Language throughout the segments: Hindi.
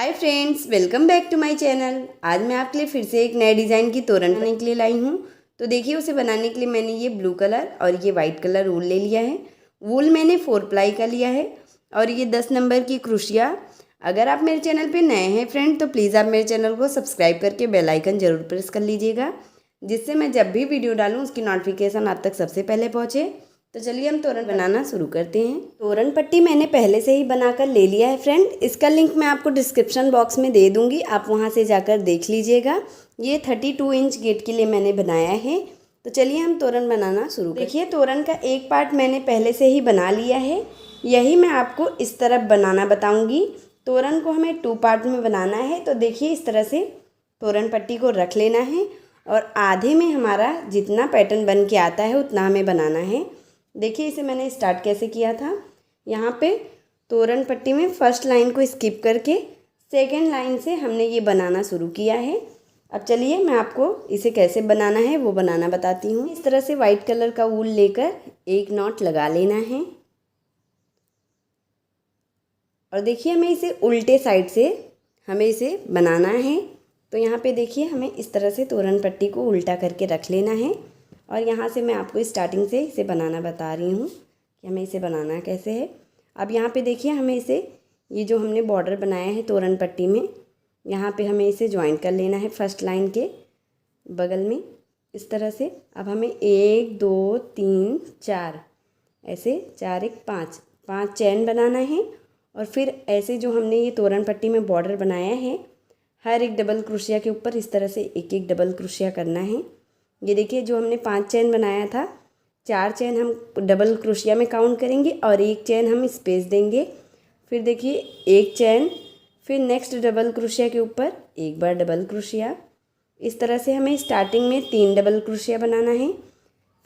Hi friends, welcome back to my channel. आज मैं आपके लिए फिर से एक नए डिज़ाइन की तोरण बनाने के लिए लाई हूँ। तो देखिए, उसे बनाने के लिए मैंने ये ब्लू कलर और ये वाइट कलर वूल ले लिया है। वूल मैंने 4 प्लाई का लिया है और ये 10 नंबर की क्रोशिया। अगर आप मेरे चैनल पे नए हैं फ्रेंड, तो प्लीज़ आप मेरे चैनल को सब्सक्राइब करके बेल आइकन ज़रूर प्रेस कर लीजिएगा, जिससे मैं जब भी वीडियो डालूँ उसकी नोटिफिकेशन आप तक सबसे पहले पहुँचे। तो चलिए हम तोरण बनाना शुरू करते हैं। तोरण पट्टी मैंने पहले से ही बनाकर ले लिया है फ्रेंड। इसका लिंक मैं आपको डिस्क्रिप्शन बॉक्स में दे दूंगी, आप वहां से जाकर देख लीजिएगा। ये 32 इंच गेट के लिए मैंने बनाया है। तो चलिए हम तोरण बनाना शुरू करते हैं। देखिए, तोरण का एक पार्ट मैंने पहले से ही बना लिया है, यही मैं आपको इस तरफ बनाना बताऊँगी। तोरण को हमें 2 पार्ट में बनाना है। तो देखिए, इस तरह से तोरण पट्टी को रख लेना है और आधे में हमारा जितना पैटर्न बन के आता है उतना हमें बनाना है। देखिए, इसे मैंने स्टार्ट कैसे किया था। यहाँ पे तोरण पट्टी में फर्स्ट लाइन को स्किप करके सेकंड लाइन से हमने ये बनाना शुरू किया है। अब चलिए मैं आपको इसे कैसे बनाना है वो बनाना बताती हूँ। इस तरह से वाइट कलर का वूल लेकर एक नॉट लगा लेना है और देखिए, हमें इसे उल्टे साइड से हमें इसे बनाना है। तो यहाँ पे देखिए, हमें इस तरह से तोरण पट्टी को उल्टा करके रख लेना है और यहाँ से मैं आपको स्टार्टिंग से इसे बनाना बता रही हूँ कि हमें इसे बनाना कैसे है। अब यहाँ पे देखिए, हमें इसे ये जो हमने बॉर्डर बनाया है तोरण पट्टी में, यहाँ पे हमें इसे ज्वाइन कर लेना है फर्स्ट लाइन के बगल में इस तरह से। अब हमें 1 2 3 4 ऐसे 4 1 5 चैन बनाना है और फिर ऐसे जो हमने ये तोरण पट्टी में बॉर्डर बनाया है, हर एक डबल क्रोशिया के ऊपर इस तरह से एक एक डबल क्रोशिया करना है। ये देखिए, जो हमने 5 चैन बनाया था, 4 चैन हम डबल क्रोशिया में काउंट करेंगे और 1 चैन हम स्पेस देंगे। फिर देखिए, 1 चैन, फिर नेक्स्ट डबल क्रोशिया के ऊपर एक बार डबल क्रोशिया। इस तरह से हमें स्टार्टिंग में 3 डबल क्रोशिया बनाना है।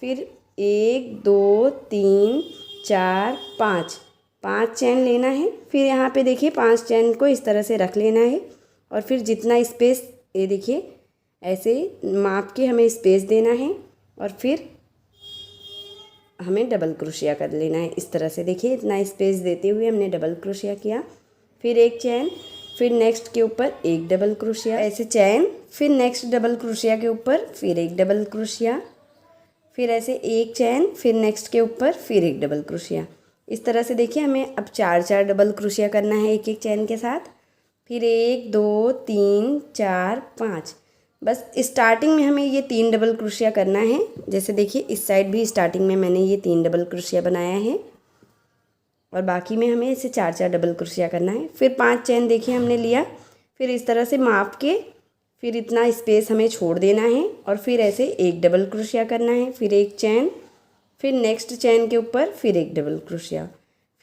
फिर 1 2 3 4 5 चैन लेना है। फिर यहाँ पे देखिए, 5 चैन को इस तरह से रख लेना है और फिर जितना स्पेस, ये देखिए ऐसे माप के हमें स्पेस देना है और फिर हमें डबल क्रोशिया कर लेना है इस तरह से। देखिए, इतना स्पेस देते हुए हमने डबल क्रोशिया किया, फिर 1 चैन, फिर नेक्स्ट के ऊपर एक डबल क्रोशिया, ऐसे चैन, फिर नेक्स्ट डबल क्रोशिया के ऊपर फिर एक डबल क्रोशिया, फिर ऐसे 1 चैन, फिर नेक्स्ट के ऊपर फिर एक डबल क्रोशिया। इस तरह से देखिए, हमें अब 4 डबल क्रोशिया करना है एक एक चैन के साथ। फिर 1 2 3 4 5, बस स्टार्टिंग में हमें ये 3 डबल क्रोशिया करना है। जैसे देखिए, इस साइड भी स्टार्टिंग में मैंने ये 3 डबल क्रोशिया बनाया है और बाकी में हमें इसे 4 डबल क्रोशिया करना है। फिर 5 चैन देखिए हमने लिया, फिर इस तरह से माप के फिर इतना स्पेस हमें छोड़ देना है और फिर ऐसे एक डबल क्रोशिया करना है। फिर 1 चैन, फिर नेक्स्ट चैन के ऊपर फिर एक डबल क्रोशिया,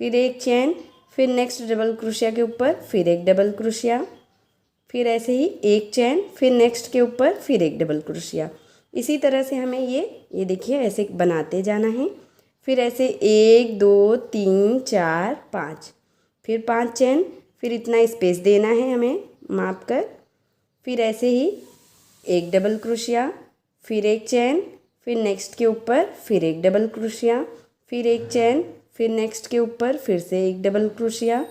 फिर 1 चैन, फिर नेक्स्ट डबल क्रोशिया के ऊपर फिर एक डबल क्रोशिया, फिर ऐसे ही 1 चैन, फिर नेक्स्ट के ऊपर फिर एक डबल क्रोशिया। इसी तरह से हमें ये देखिए ऐसे बनाते जाना है। फिर ऐसे 1 2 3 4 5, फिर 5 चैन, फिर इतना स्पेस देना है हमें माप कर। फिर ऐसे ही एक डबल क्रोशिया, फिर 1 चैन, फिर नेक्स्ट के ऊपर फिर एक डबल क्रोशिया, फिर 1 चैन, फिर नेक्स्ट के ऊपर फिर से एक डबल क्रोशिया।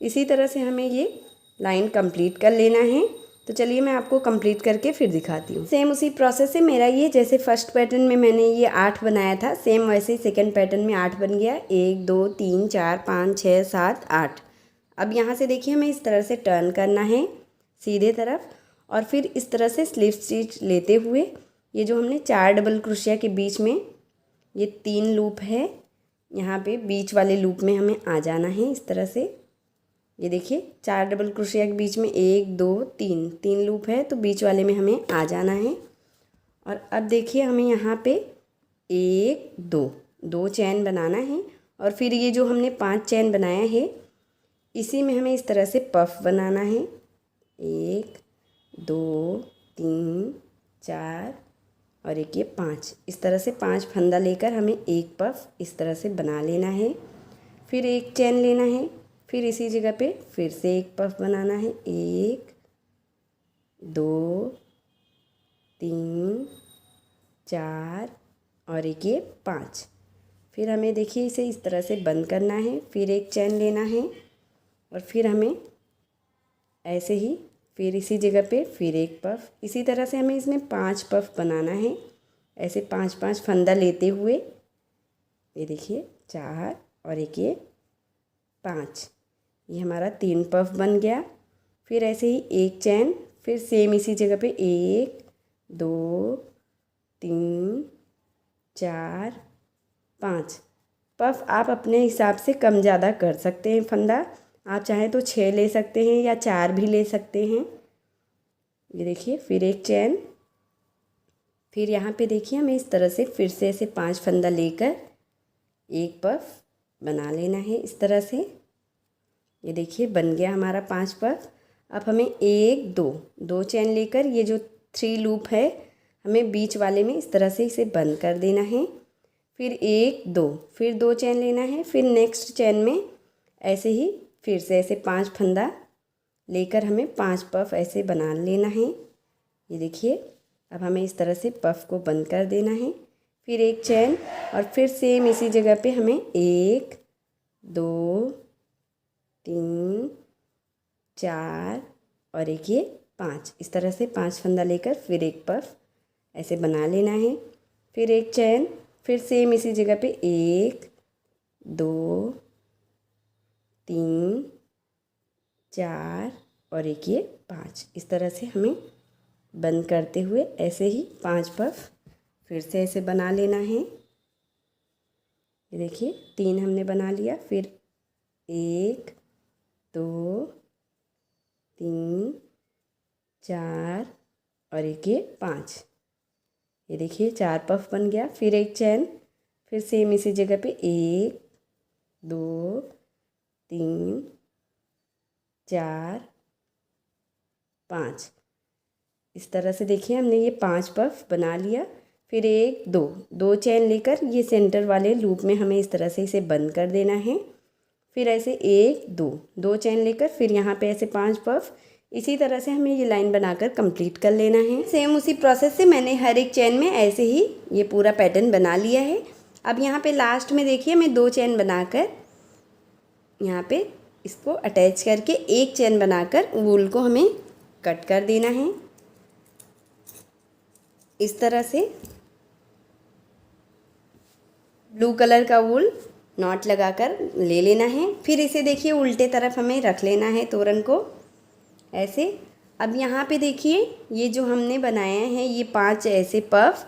इसी तरह से हमें ये लाइन कंप्लीट कर लेना है। तो चलिए मैं आपको कंप्लीट करके फिर दिखाती हूँ। सेम उसी प्रोसेस से मेरा ये, जैसे फर्स्ट पैटर्न में मैंने ये 8 बनाया था, सेम वैसे ही सेकंड पैटर्न में 8 बन गया। 1 2 3 4 5 6 7 8। अब यहाँ से देखिए, हमें इस तरह से टर्न करना है सीधे तरफ और फिर इस तरह से स्लिप स्टिच लेते हुए ये जो हमने 4 डबल क्रोशिया के बीच में ये 3 लूप है, यहाँ पे बीच वाले लूप में हमें आ जाना है इस तरह से। ये देखिए, 4 डबल क्रोशिया के बीच में 1 2 3 लूप है, तो बीच वाले में हमें आ जाना है। और अब देखिए, हमें यहाँ पे 1 2 चैन बनाना है और फिर ये जो हमने 5 चैन बनाया है, इसी में हमें इस तरह से पफ बनाना है। 1 2 3 4 और एक ये 5, इस तरह से 5 फंदा लेकर हमें एक पफ इस तरह से बना लेना है। फिर 1 चैन लेना है, फिर इसी जगह पे फिर से एक पफ बनाना है। 1 2 3 4 और एक ये 5। फिर हमें देखिए इसे इस तरह से बंद करना है। फिर 1 चैन लेना है और फिर हमें ऐसे ही फिर इसी जगह पे फिर एक पफ। इसी तरह से हमें इसमें 5 पफ बनाना है। ऐसे 5-5 फंदा लेते हुए ये देखिए 4 और एक ये 5, ये हमारा 3 पफ बन गया। फिर ऐसे ही एक चैन, फिर सेम इसी जगह पे 1 2 3 4 5 पफ। आप अपने हिसाब से कम ज़्यादा कर सकते हैं फंदा। आप चाहें तो 6 ले सकते हैं या 4 भी ले सकते हैं। ये देखिए फिर एक चैन, फिर यहाँ पे देखिए हमें इस तरह से फिर से ऐसे 5 फंदा लेकर एक पफ बना लेना है इस तरह से। ये देखिए बन गया हमारा 5 पफ। अब हमें 1 2 चैन लेकर ये जो 3 लूप है हमें बीच वाले में इस तरह से इसे बंद कर देना है। फिर 1 2 फिर 2 चैन लेना है। फिर नेक्स्ट चैन में ऐसे ही फिर से ऐसे 5 फंदा लेकर हमें 5 पफ ऐसे बना लेना है। ये देखिए अब हमें इस तरह से पफ को बंद कर देना है। फिर एक चैन और फिर सेम इसी जगह पे हमें 1 2 3 4 और एक ये 5, इस तरह से 5 फंदा लेकर फिर एक पफ ऐसे बना लेना है। फिर एक चैन, फिर सेम इसी जगह पे 1 2 3 4 और एक ये 5, इस तरह से हमें बंद करते हुए ऐसे ही 5 पफ फिर से ऐसे बना लेना है। ये देखिए 3 हमने बना लिया। फिर 1 2 3 4 और एक ये 5, ये देखिए 4 पफ बन गया। फिर एक चैन, फिर सेम इसी जगह पे 1 2 3 4 5, इस तरह से देखिए हमने ये 5 पफ बना लिया। फिर 1 2 चैन लेकर ये सेंटर वाले लूप में हमें इस तरह से इसे बंद कर देना है। फिर ऐसे 1 2 चैन लेकर फिर यहाँ पे ऐसे 5 पफ, इसी तरह से हमें ये लाइन बनाकर कंप्लीट कर लेना है। सेम उसी प्रोसेस से मैंने हर एक चैन में ऐसे ही ये पूरा पैटर्न बना लिया है। अब यहाँ पे लास्ट में देखिए मैं 2 चैन बनाकर यहाँ पे इसको अटैच करके एक चैन बनाकर वूल को हमें कट कर देना है। इस तरह से ब्लू कलर का वूल नॉट लगाकर ले लेना है। फिर इसे देखिए उल्टे तरफ हमें रख लेना है तोरण को ऐसे। अब यहाँ पे देखिए ये जो हमने बनाया है ये 5 ऐसे पफ,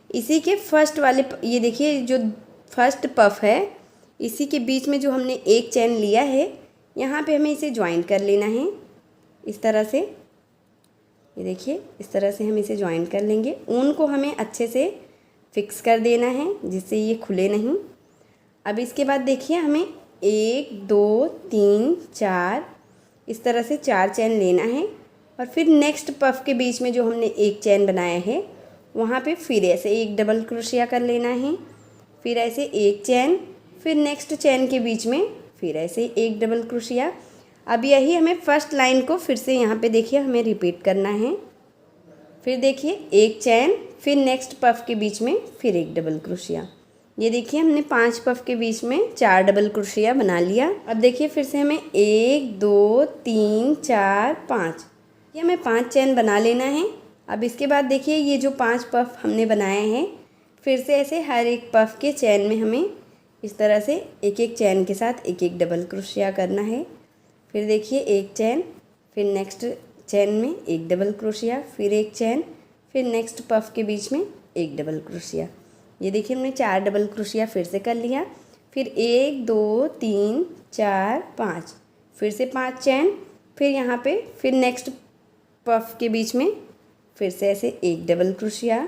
इसी के फर्स्ट वाले ये देखिए जो फर्स्ट पफ है इसी के बीच में जो हमने एक चैन लिया है यहाँ पे हमें इसे ज्वाइन कर लेना है इस तरह से। ये देखिए इस तरह से हम इसे ज्वाइन कर लेंगे। ऊन को हमें अच्छे से फिक्स कर देना है जिससे ये खुले नहीं। अब इसके बाद देखिए हमें 1 2 3 4 इस तरह से 4 चैन लेना है और फिर नेक्स्ट पफ के बीच में जो हमने एक चैन बनाया है वहाँ पे फिर ऐसे एक डबल क्रोशिया कर लेना है। फिर ऐसे एक चैन, फिर नेक्स्ट चैन के बीच में फिर ऐसे एक डबल क्रोशिया। अब यही हमें फर्स्ट लाइन को फिर से यहाँ पे देखिए हमें रिपीट करना है। फिर देखिए एक चैन, फिर नेक्स्ट पफ के बीच में फिर एक डबल क्रोशिया। ये देखिए हमने 5 पफ के बीच में 4 डबल क्रोशिया बना लिया। अब देखिए फिर से हमें 1 2 3 4 5, ये हमें 5 चैन बना लेना है। अब इसके बाद देखिए ये जो 5 पफ हमने बनाए हैं फिर से ऐसे हर एक पफ के चैन में हमें इस तरह से एक एक चैन के साथ एक एक डबल क्रोशिया करना है। फिर देखिए एक चैन, फिर नेक्स्ट चैन में एक डबल क्रोशिया, फिर एक चैन, फिर नेक्स्ट पफ के बीच में एक डबल क्रोशिया। ये देखिए हमने 4 डबल क्रोशिया फिर से कर लिया। फिर 1 2 3 4 5, फिर से 5 चैन, फिर यहाँ पे फिर नेक्स्ट पफ के बीच में फिर से ऐसे एक डबल क्रोशिया,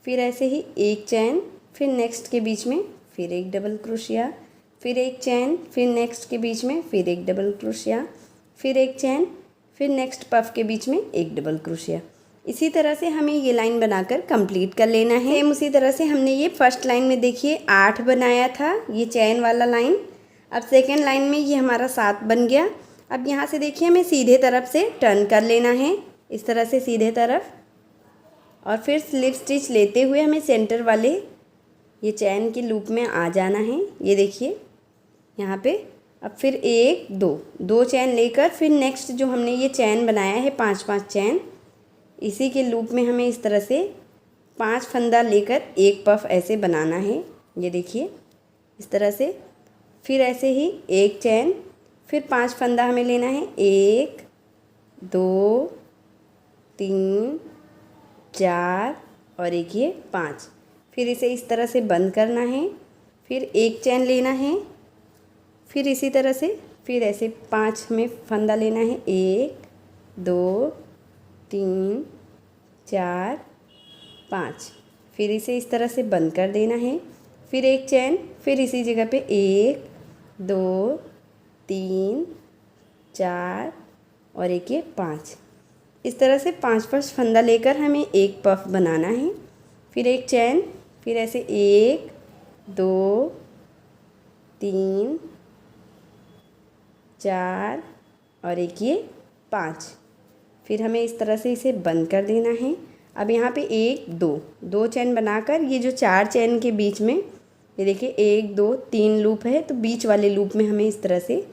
फिर ऐसे ही एक चैन, फिर नेक्स्ट के बीच में फिर एक डबल क्रोशिया, फिर एक चैन, फिर नेक्स्ट के बीच में फिर एक डबल क्रोशिया, फिर एक चैन, फिर नेक्स्ट पफ के बीच में एक डबल क्रोशिया। इसी तरह से हमें ये लाइन बनाकर कंप्लीट कर लेना है। सेम उसी तरह से हमने ये फर्स्ट लाइन में देखिए 8 बनाया था ये चैन वाला लाइन। अब सेकेंड लाइन में ये हमारा 7 बन गया। अब यहाँ से देखिए हमें सीधे तरफ से टर्न कर लेना है इस तरह से सीधे तरफ, और फिर स्लिप स्टिच लेते हुए हमें सेंटर वाले ये चैन के लूप में आ जाना है। ये देखिए यहाँ पे अब फिर 1 2 2 चैन लेकर फिर नेक्स्ट जो हमने ये चैन बनाया है 5 चैन, इसी के लूप में हमें इस तरह से 5 फंदा लेकर एक पफ ऐसे बनाना है। ये देखिए इस तरह से। फिर ऐसे ही एक चैन, फिर 5 फंदा हमें लेना है, 1 2 3 4 और एक ये 5। फिर इसे इस तरह से बंद करना है, फिर एक चैन लेना है, फिर इसी तरह से फिर ऐसे 5 हमें फंदा लेना है, 1 2 3 4 5। फिर इसे इस तरह से बंद कर देना है, फिर एक चैन, फिर इसी जगह पे 1 2 3 4 और एक ये 5। इस तरह से 5 फंदा लेकर हमें एक पफ बनाना है। फिर एक चैन, फिर ऐसे 1 2 3 4 और एक ये 5। फिर हमें इस तरह से इसे बंद कर देना है। अब यहाँ पे 1 2 चैन बनाकर ये जो 4 चैन के बीच में ये देखिए 1 2 3 लूप है, तो बीच वाले लूप में हमें इस तरह से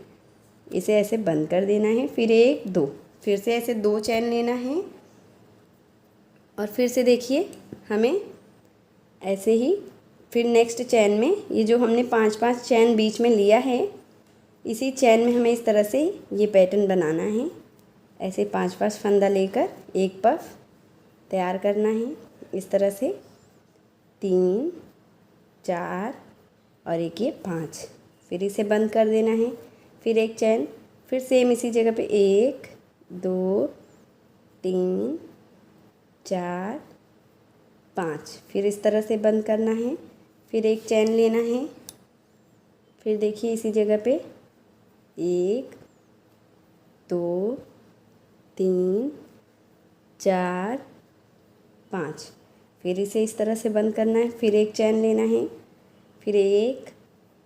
इसे ऐसे बंद कर देना है। फिर 1 2 फिर से ऐसे 2 चैन लेना है और फिर से देखिए हमें ऐसे ही फिर नेक्स्ट चैन में ये जो हमने 5 चैन बीच में लिया है, इसी चैन में हमें इस तरह से ये पैटर्न बनाना है। ऐसे 5 फंदा लेकर एक पफ तैयार करना है। इस तरह से 3 4 और एक ये 5। फिर इसे बंद कर देना है, फिर एक चैन, फिर सेम इसी जगह पे 1 2 3 4 5। फिर इस तरह से बंद करना है, फिर एक चैन लेना है, फिर देखिए इसी जगह पे 1 2 3 4 5। फिर इसे इस तरह से बंद करना है, फिर एक चैन लेना है, फिर 1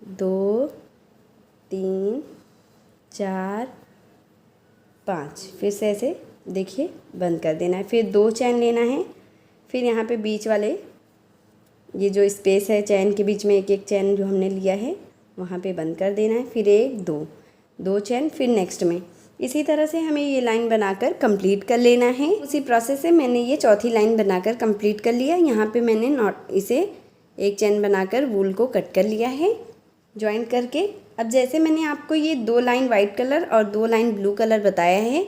2 3 4 5। फिर से ऐसे देखिए बंद कर देना है, फिर 2 चैन लेना है, फिर यहाँ पे बीच वाले ये जो स्पेस है चैन के बीच में एक चैन जो हमने लिया है वहाँ पे बंद कर देना है। फिर 1 2 चैन, फिर नेक्स्ट में इसी तरह से हमें ये लाइन बनाकर कंप्लीट कर लेना है। उसी प्रोसेस से मैंने ये चौथी लाइन बनाकर कंप्लीट कर लिया। यहाँ पे मैंने इसे एक चैन बनाकर वूल को कट कर लिया है जॉइन करके। अब जैसे मैंने आपको ये 2 लाइन वाइट कलर और 2 लाइन ब्लू कलर बताया है,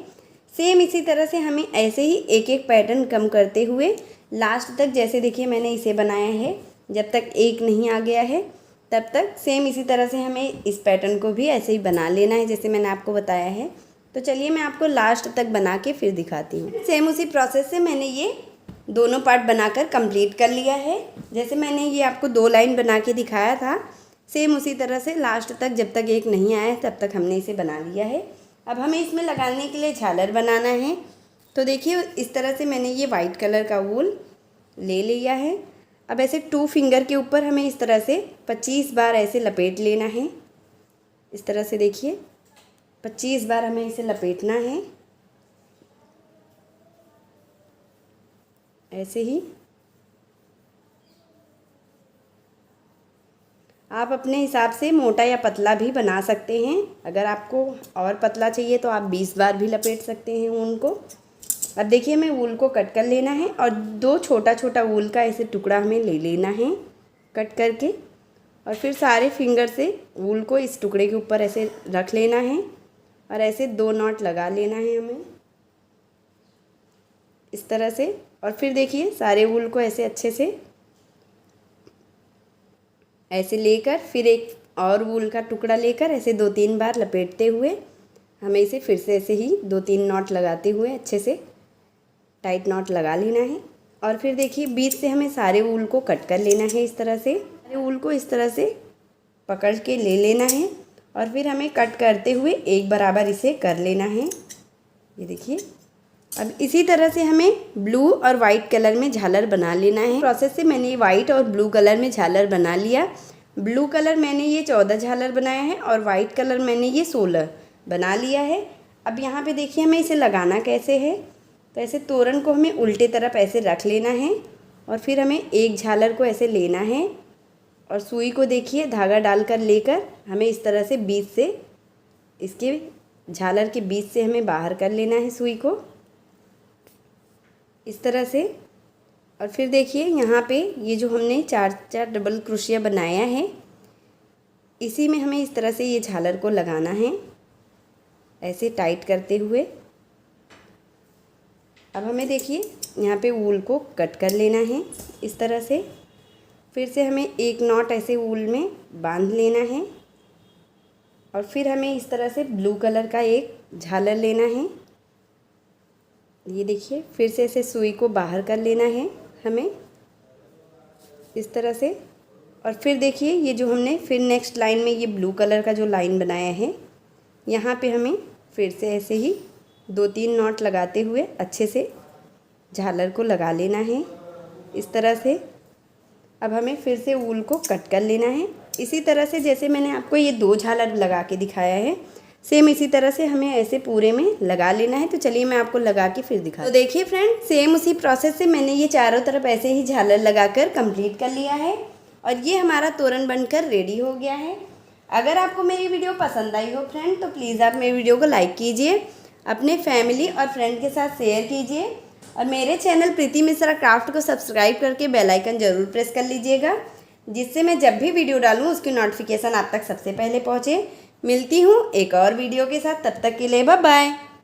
सेम इसी तरह से हमें ऐसे ही एक एक पैटर्न कम करते हुए लास्ट तक, जैसे देखिए मैंने इसे बनाया है, जब तक एक नहीं आ गया है तब तक सेम इसी तरह से हमें इस पैटर्न को भी ऐसे ही बना लेना है जैसे मैंने आपको बताया है। तो चलिए मैं आपको लास्ट तक बना के फिर दिखाती हूँ। सेम उसी प्रोसेस से मैंने ये दोनों पार्ट बनाकर कंप्लीट कर लिया है। जैसे मैंने ये आपको 2 लाइन बना के दिखाया था, सेम उसी तरह से लास्ट तक जब तक एक नहीं आया तब तक हमने इसे बना लिया है। अब हमें इसमें लगाने के लिए झालर बनाना है। तो देखिए इस तरह से मैंने ये वाइट कलर का वूल ले लिया है। अब ऐसे 2 फिंगर के ऊपर हमें इस तरह से 25 बार ऐसे लपेट लेना है। इस तरह से देखिए 25 बार हमें इसे लपेटना है। ऐसे ही आप अपने हिसाब से मोटा या पतला भी बना सकते हैं। अगर आपको और पतला चाहिए तो आप 20 बार भी लपेट सकते हैं ऊन को। अब देखिए हमें वूल को कट कर लेना है और 2 छोटा छोटा वूल का ऐसे टुकड़ा हमें ले लेना है कट करके, और फिर सारे फिंगर से वूल को इस टुकड़े के ऊपर ऐसे रख लेना है और ऐसे 2 नॉट लगा लेना है हमें इस तरह से। और फिर देखिए सारे वूल को ऐसे अच्छे से ऐसे लेकर फिर एक और वूल का टुकड़ा लेकर ऐसे 2-3 बार लपेटते हुए हमें इसे फिर से ऐसे ही 2-3 नॉट लगाते हुए अच्छे से टाइट नॉट लगा लेना है। और फिर देखिए बीच से हमें सारे वूल को कट कर लेना है इस तरह से। सारे वूल को इस तरह से पकड़ के ले लेना है और फिर हमें कट करते हुए एक बराबर इसे कर लेना है। ये देखिए अब इसी तरह से हमें ब्लू और वाइट कलर में झालर बना लेना है। प्रोसेस से मैंने वाइट और ब्लू कलर में झालर बना लिया। ब्लू कलर मैंने ये 14 झालर बनाया है और वाइट कलर मैंने ये 16 बना लिया है। अब यहाँ पे देखिए हमें इसे लगाना कैसे है। तो ऐसे तोरण को हमें उल्टे तरफ ऐसे रख लेना है और फिर हमें एक झालर को ऐसे लेना है और सुई को देखिए धागा डालकर लेकर हमें इस तरह से बीच से इसके झालर के बीच से हमें बाहर कर लेना है सुई को इस तरह से। और फिर देखिए यहाँ पे ये जो हमने 4 डबल क्रोशिया बनाया है, इसी में हमें इस तरह से ये झालर को लगाना है, ऐसे टाइट करते हुए। अब हमें देखिए यहाँ पे वूल को कट कर लेना है इस तरह से। फिर से हमें एक नॉट ऐसे वूल में बांध लेना है और फिर हमें इस तरह से ब्लू कलर का एक झालर लेना है। ये देखिए फिर से ऐसे सुई को बाहर कर लेना है हमें इस तरह से। और फिर देखिए ये जो हमने फिर नेक्स्ट लाइन में ये ब्लू कलर का जो लाइन बनाया है, यहाँ पे हमें फिर से ऐसे ही 2-3 नॉट लगाते हुए अच्छे से झालर को लगा लेना है इस तरह से। अब हमें फिर से वूल को कट कर लेना है इसी तरह से, जैसे मैंने आपको ये 2 झालर लगा के दिखाया है, सेम इसी तरह से हमें ऐसे पूरे में लगा लेना है। तो चलिए मैं आपको लगा के फिर दिखा। तो देखिए फ्रेंड, सेम उसी प्रोसेस से मैंने ये चारों तरफ ऐसे ही झालर लगाकर कंप्लीट कर लिया है और ये हमारा तोरण बनकर रेडी हो गया है। अगर आपको मेरी वीडियो पसंद आई हो फ्रेंड, तो प्लीज़ आप मेरी वीडियो को लाइक कीजिए, अपने फैमिली और फ्रेंड के साथ शेयर कीजिए और मेरे चैनल प्रीति मिश्रा क्राफ्ट को सब्सक्राइब करके बेल आइकन ज़रूर प्रेस कर लीजिएगा, जिससे मैं जब भी वीडियो डालूँ उसकी नोटिफिकेशन आप तक सबसे पहले पहुँचे। मिलती हूँ एक और वीडियो के साथ, तब तक के लिए बाय बाय।